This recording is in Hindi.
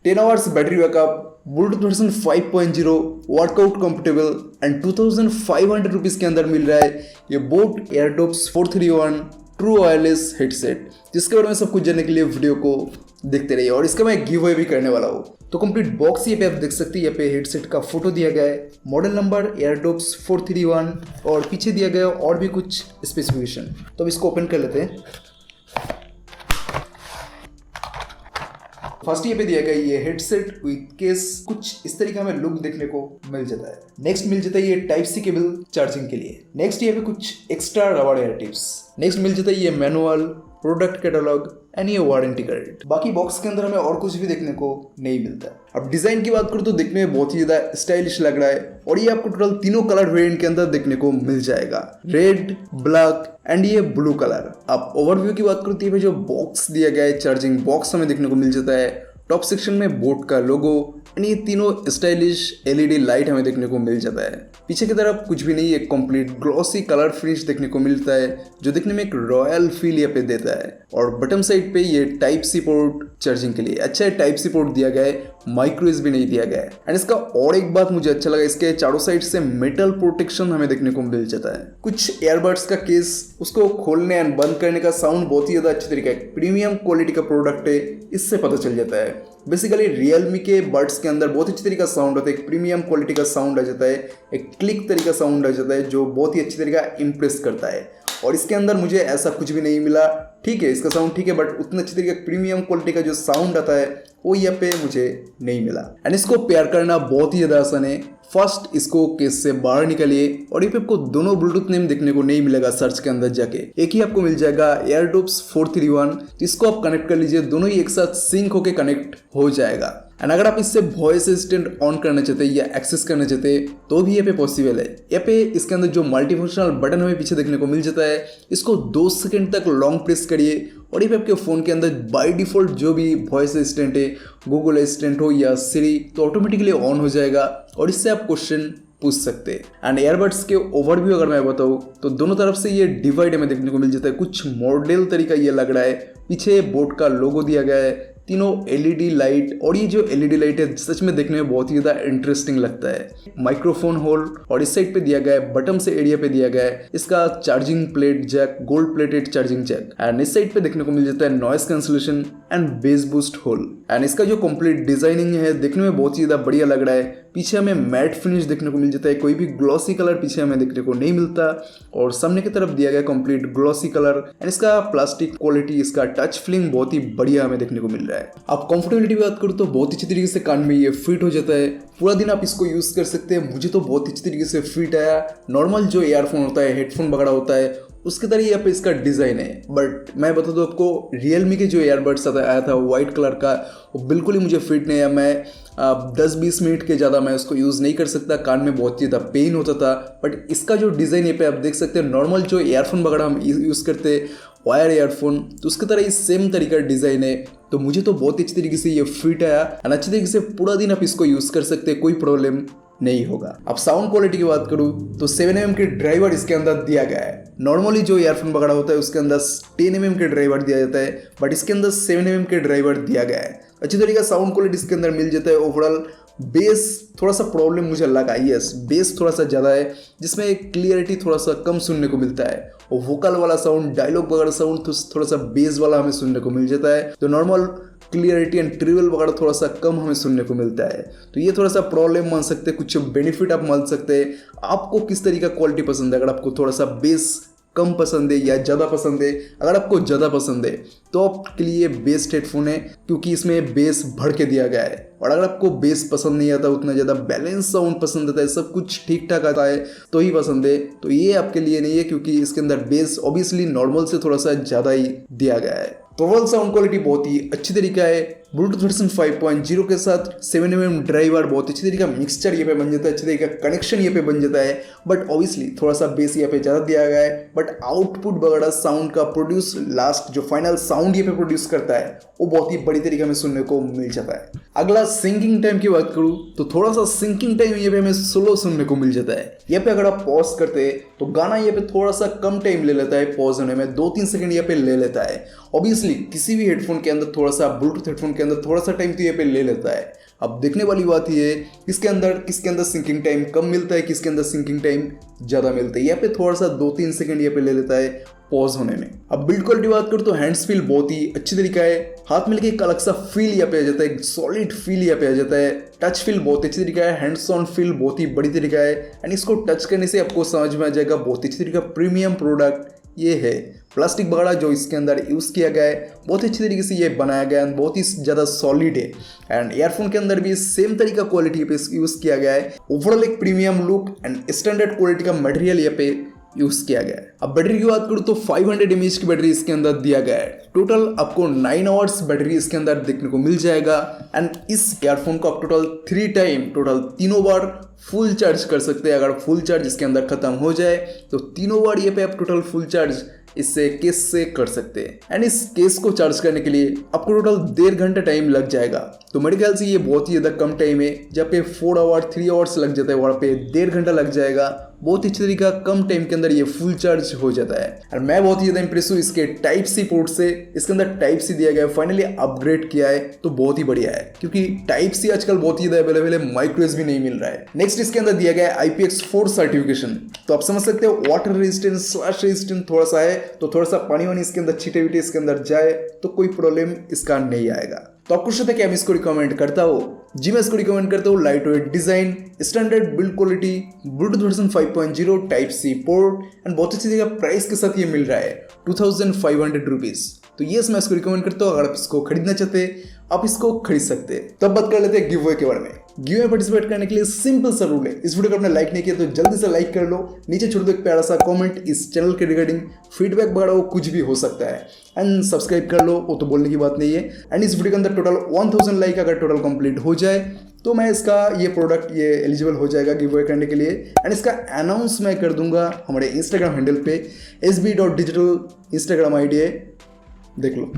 10 hours battery backup, Bluetooth version 5.0, workout comfortable and 2500 rupees के अंदर मिल रहा है ये boat Airdopes 431 true wireless headset, जिसके बारे में सब कुछ जानने के लिए वीडियो को देखते रहिए। और इसका मैं गिव अवे भी करने वाला हूँ। तो कंप्लीट बॉक्स ये पे आप देख सकते हैं, यहाँ पे हेडसेट का फोटो दिया गया है, मॉडल नंबर एयरडोप्स 431 और पीछे दिया गया और भी कुछ स्पेसिफिकेशन। तो अब इसको ओपन कर लेते हैं। फर्स्ट ये पे दिया गया ये हेडसेट विद केस, कुछ इस तरीके हमें लुक देखने को मिल जाता है। नेक्स्ट मिल जाता है ये टाइप सी केबल चार्जिंग के लिए। नेक्स्ट ये पे कुछ एक्स्ट्रा रबड़ एयर टिप्स। नेक्स्ट मिल जाता है ये मैनुअल, प्रोडक्ट कैटलॉग एंड ये वारंटी कार्ड। बाकी बॉक्स के अंदर हमें और कुछ भी देखने को नहीं मिलता। अब डिजाइन की बात करूँ तो देखने में बहुत ही ज्यादा स्टाइलिश लग रहा है और ये आपको टोटल तीनों कलर वेरिएंट के अंदर देखने को मिल जाएगा, रेड, ब्लैक एंड ये ब्लू कलर। अब ओवरव्यू की बात करूँ तो ये जो बॉक्स दिया गया है, चार्जिंग बॉक्स हमें देखने को मिल जाता है। टॉप सेक्शन में बोट का लोगो एंड ये तीनों स्टाइलिश एलईडी लाइट हमें देखने को मिल जाता है। पीछे की तरफ कुछ भी नहीं, एक कंप्लीट ग्लॉसी कलर फिनिश देखने को मिलता है जो देखने में एक रॉयल फील यहाँ पे देता है। और बटन साइड पे ये टाइप सी पोर्ट चार्जिंग के लिए, अच्छा है टाइप सी पोर्ट दिया गया है, माइक्रो यूएसबी नहीं दिया गया है। एंड इसका और एक बात मुझे अच्छा लगा, इसके चारों साइड से मेटल प्रोटेक्शन हमें देखने को मिल जाता है। कुछ एयरबड्स का केस, उसको खोलने एंड बंद करने का साउंड बहुत ही ज्यादा अच्छी तरीके है, प्रीमियम क्वालिटी का प्रोडक्ट है, इससे पता चल जाता है। बेसिकली रियलमी के बड्स के अंदर बहुत अच्छी तरीके का साउंड होता है, एक प्रीमियम क्वालिटी का साउंड आ जाता है, एक क्लिक तरीका साउंड आ जाता है जो बहुत ही अच्छी तरीका इम्प्रेस करता है। और इसके अंदर मुझे ऐसा कुछ भी नहीं मिला। ठीक है, इसका साउंड ठीक है, बट उतना अच्छी तरीके प्रीमियम क्वालिटी का जो साउंड आता है वो यहाँ पे मुझे नहीं मिला। एंड इसको पेयर करना बहुत ही ज़्यादा आसान है। फर्स्ट इसको केस से बाहर निकालिए और ये पे आपको दोनों ब्लूटूथ नेम देखने को नहीं मिलेगा सर्च के अंदर जाके। एक ही आपको मिल जाएगा एयरडोप्स 431, इसको आप कनेक्ट कर लीजिए, दोनों ही एक साथ सिंक होके कनेक्ट हो जाएगा। एंड अगर आप इससे वॉइस असिस्टेंट ऑन करना चाहते हैं या एक्सेस करना चाहते हैं तो भी यहाँ पे पॉसिबल है। यहाँ पे इसके अंदर जो मल्टी फंक्शनल बटन हमें पीछे देखने को मिल जाता है, इसको 2 सेकंड तक लॉन्ग प्रेस करिए और ये पे आपके फ़ोन के अंदर बाय डिफ़ॉल्ट जो भी वॉइस असिस्टेंट है, गूगल असिस्टेंट हो या सिरी, तो ऑटोमेटिकली ऑन हो जाएगा और इससे आप क्वेश्चन पूछ सकते हैं। एंड एयरबड्स के ओवरव्यू अगर मैं बताऊँ तो दोनों तरफ से ये डिवाइड हमें देखने को मिल जाता है, कुछ मॉडल तरीका ये लग रहा है। पीछे बोट का लोगो दिया गया है, तीनों एलईडी लाइट, और ये जो एलईडी लाइट है सच में देखने में बहुत ही ज़्यादा इंटरेस्टिंग लगता है। माइक्रोफोन होल और इस साइड पे दिया गया है, बटन से एरिया पे दिया गया है इसका charging plate jack, gold plated charging jack. And इस साइड पे देखने को मिल जाता है noise cancellation and bass boost hole. And इसका जो कंप्लीट डिजाइनिंग है देखने में बहुत ही ज़्यादा बढ़िया लग रहा है। पीछे हमें मैट फिनिश देखने को मिल जाता है, कोई भी ग्लॉसी कलर पीछे हमें देखने को नहीं मिलता और सामने की तरफ दिया गया कंप्लीट ग्लॉसी कलर। एंड इसका प्लास्टिक क्वालिटी, इसका टच फीलिंग बहुत ही बढ़िया हमें देखने को मिल रहा है। अब कंफर्टेबिलिटी की बात करूँ तो बहुत अच्छी तरीके से कान में ये फिट हो जाता है, पूरा दिन आप इसको यूज़ कर सकते हैं। मुझे तो बहुत अच्छी तरीके से फिट आया। नॉर्मल जो ईयरफोन होता है, हेडफोन वगैरह होता है, उसके तरह यहाँ पे इसका डिज़ाइन है। बट मैं बता दूँ आपको, रियलमी के जो ईयरबड्स आया था वाइट कलर का, वो बिल्कुल ही मुझे फिट नहीं है। मैं 10-20 मिनट के ज़्यादा मैं उसको यूज़ नहीं कर सकता, कान में बहुत ज़्यादा पेन होता था। बट इसका जो डिज़ाइन यहाँ पे आप देख सकते हैं, नॉर्मल जो ईयरफोन वगैरह हम यूज़ करते हैं वायर ईयरफोन, तो उसकी तरह ही सेम तरीका डिज़ाइन है। तो मुझे तो बहुत अच्छी तरीके से ये फिट आया और अच्छी तरीके से पूरा दिन आप इसको यूज़ कर सकते हैं, कोई प्रॉब्लम नहीं होगा। अब साउंड क्वालिटी की बात करूँ तो 7mm के ड्राइवर इसके अंदर दिया गया है। नॉर्मली जो ईयरफोन वगैरह होता है उसके अंदर 10mm के ड्राइवर दिया जाता है, बट इसके अंदर 7mm के ड्राइवर दिया गया है। अच्छी तरीके का साउंड क्वालिटी इसके अंदर मिल जाता है। ओवरऑल बेस थोड़ा सा प्रॉब्लम मुझे लगा, यस बेस थोड़ा सा ज़्यादा है, जिसमें क्लियरिटी थोड़ा सा कम सुनने को मिलता है। और वोकल वाला साउंड, डायलॉग वगैरह साउंड तो थोड़ा सा बेस वाला हमें सुनने को मिल जाता है। तो नॉर्मल क्लियरिटी एंड ट्रिवल वगैरह थोड़ा सा कम हमें सुनने को मिलता है। तो ये थोड़ा सा प्रॉब्लम मान सकते हैं, कुछ बेनिफिट आप मान सकते हैं। आपको किस तरीका क्वालिटी पसंद है, अगर आपको थोड़ा सा बेस कम पसंद है या ज़्यादा पसंद है। अगर आपको ज़्यादा पसंद है तो आपके लिए बेस्ट हेडफोन है, क्योंकि इसमें बेस भर के दिया गया है। और अगर आपको बेस पसंद नहीं आता, उतना ज़्यादा बैलेंस साउंड पसंद आता है, सब कुछ ठीक ठाक आता है तो ही पसंद है, तो ये आपके लिए नहीं है, क्योंकि इसके अंदर बेस ऑब्वियसली नॉर्मल से थोड़ा सा ज़्यादा ही दिया गया है। तो ओवरऑल साउंड क्वालिटी बहुत ही अच्छी तरीका है। ब्लूटूथ वर्जन 5.0 के साथ 7mm ड्राइवर, बहुत अच्छी तरीके का मिक्सचर ये पे बन जाता है, अच्छी तरीके का कनेक्शन ये पे बन जाता है। बट ऑब्वियसली थोड़ा सा बेस यहाँ पे ज़्यादा दिया गया है, बट आउटपुट वगैरह साउंड का प्रोड्यूस, लास्ट जो फाइनल साउंड ये पे प्रोड्यूस करता है वो बहुत ही बड़ी तरीके में सुनने को मिल जाता है। अगला सिंकिंग टाइम की बात करूँ तो थोड़ा सा सिंकिंग टाइम ये पे हमें स्लो सुनने को मिल जाता है। यहाँ पे अगर आप पॉज करते हैं तो गाना ये पे थोड़ा सा कम टाइम ले लेता है, पॉज होने में 2-3 सेकंड यहाँ पे ले लेता है। ऑब्वियसली किसी भी हेडफोन के अंदर थोड़ा सा, ब्लूटूथ हेडफोन के के अंदर थोड़ा सा टाइम तो ये पे ले लेता है। अब देखने वाली बात ये है किसके अंदर सिंकिंग टाइम कम मिलता है, किसके अंदर सिंकिंग टाइम ज़्यादा मिलता है। यहाँ पे थोड़ा सा 2-3 सेकंड यहाँ पे ले लेता है पॉज होने में। अब बिल्ड क्वालिटी बात करूँ तो हैंड्स फील बहुत ही अच्छी तरीका है, हाथ में लेके एक अलग सा फील यहाँ पे आ जाता है, एक सॉलिड फील यहाँ पे आ जाता है। टच फील बहुत अच्छी तरीका है, हैंड्स ऑन फील बहुत ही बड़ी तरीका है एंड इसको टच करने से आपको समझ में आ जाएगा बहुत अच्छी तरीका प्रीमियम प्रोडक्ट ये है। प्लास्टिक वगैरह जो इसके अंदर यूज़ किया गया है बहुत अच्छी तरीके से ये बनाया गया है, बहुत ही ज़्यादा सॉलिड है एंड ईयरफोन के अंदर भी सेम तरीका क्वालिटी पे यूज़ किया गया है। ओवरऑल एक premium look and standard quality का मटेरियल यहाँ पे यूज़ किया गया है। अब बैटरी की बात करूँ तो 500 mAh की बैटरी इसके अंदर दिया गया है। टोटल आपको 9 आवर्स बैटरी इसके अंदर देखने को मिल जाएगा एंड इस ईयरफोन को आप टोटल तीनों बार फुल चार्ज कर सकते हैं। अगर फुल चार्ज इसके अंदर खत्म हो जाए तो तीनों बार ये पे आप टोटल फुल चार्ज इससे केस से कर सकते हैं एंड इस केस को चार्ज करने के लिए आपको टोटल 1.5 घंटा टाइम लग जाएगा। तो मेरे ख्याल से ये बहुत ही ज़्यादा कम टाइम है, जहाँ पे 4 आवर 3 आवर्स लग जाता है वहाँ पे 1.5 घंटा लग जाएगा। बहुत ही अच्छी तरीका कम टाइम के अंदर ये फुल चार्ज हो जाता है और मैं बहुत ही ज़्यादा इंप्रेस हूँ इसके टाइप सी पोर्ट से। इसके अंदर टाइप सी दिया गया है, फाइनली अपग्रेड किया है तो बहुत ही बढ़िया है, क्योंकि टाइप सी आजकल बहुत ही ज़्यादा अवेलेबल है, माइक्रो एसडी नहीं मिल रहा है। नेक्स्ट इसके अंदर दिया गया है IPX4 सर्टिफिकेशन। तो आप समझ सकते हो वाटर रेजिस्टेंस स्लैश रेजिस्टेंस थोड़ा सा है, तो थोड़ा सा पानी वानी इसके अंदर छीटे वीटे इसके अंदर जाए तो कोई प्रॉब्लम इसका नहीं आएगा। तो आपको सोचता है कि मैं इसको रिकमेंड करता हूँ, जी मैं इसको रिकमेंड करता हूँ। Light weight design, standard build quality, Bluetooth version 5.0, type C port and बहुत अच्छी जगह प्राइस के साथ ये मिल रहा है 2500 रुपीज़। तो ये मैं इसको रिकमेंड करता हूँ। अगर आप इसको खरीदना चाहते हैं आप इसको खरीद सकते हैं। तब बात कर लेते हैं गिव अवे के बारे में। गिव अवे पार्टिसिपेट करने के लिए सिंपल सा रूल है, इस वीडियो को आपने लाइक नहीं किया तो जल्दी से लाइक कर लो, नीचे छोड़ दो एक प्यारा सा कमेंट इस चैनल के रिगार्डिंग, फीडबैक वगैरह वो कुछ भी हो सकता है एंड सब्सक्राइब कर लो, वो तो बोलने की बात नहीं है। एंड इस वीडियो के अंदर टोटल 1000 लाइक अगर टोटल कंप्लीट हो जाए तो मैं इसका ये प्रोडक्ट ये एलिजिबल हो जाएगा गिव अवे करने के लिए एंड इसका अनाउंस मैं कर दूंगा हमारे इंस्टाग्राम हैंडल पे sb.digital इंस्टाग्राम ID है, देख लो।